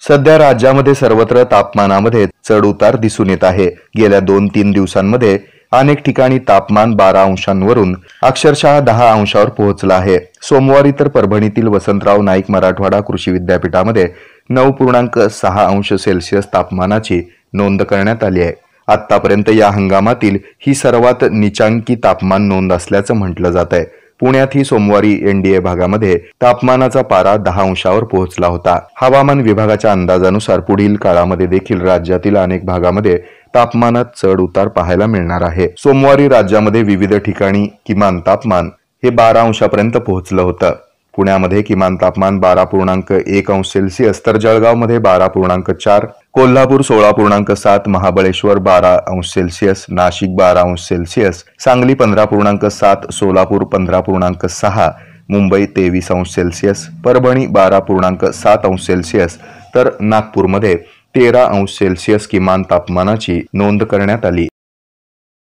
सध्या राज्यामध्ये सर्वत्र तापमानामध्ये चढ उतार दिसून येत आहे। गेल्या 2-3 दिवसांमध्ये अनेक ठिकाणी तापमान 12 अंशांवरून अक्षरशः 10 अंशावर पोहोचलं आहे। सोमवारी तर परभणीतील वसंतराव नाईक मराठवाडा कृषी विद्यापीठामध्ये 9.6 अंश सेल्सिअस तापमानाची नोंद करण्यात आली आहे। आतापर्यंत या हंगामातील ही सर्वात नीचांकी तापमान नोंद असल्याचं म्हटलं जात आहे। पुण्यातही सोमवारी एनडीए भागामध्ये तापमानाचा पारा 10 अंशावर पोहोचला होता। हवामान विभागाच्या अंदाजानुसार पुढील काळामध्ये देखील राज्यातील अनेक भागामध्ये तापमानात चढ उतार पाहायला मिळणार आहे। सोमवारी राज्यामध्ये विविध ठिकाणी किमान तापमान हे 12 अंशापर्यंत पोहोचलं होतं। पुण्यामध्ये किमान तापमान 12.1 अंश सेल्सिअस तर जळगावमध्ये 12.4, कोल्हापूर 16.7, महाबळेश्वर 12 अंश सेल्सिअस, नाशिक 12 अंश सेल्सिअस, सांगली 15.7, सोलापूर 15.6, मुंबई 23 अंश सेल्सिअस, परभणी 12.7 अंश सेल्सिअस तर नागपूरमध्ये 13 अंश सेल्सिअस किमान तापमानाची नोंद करण्यात आली।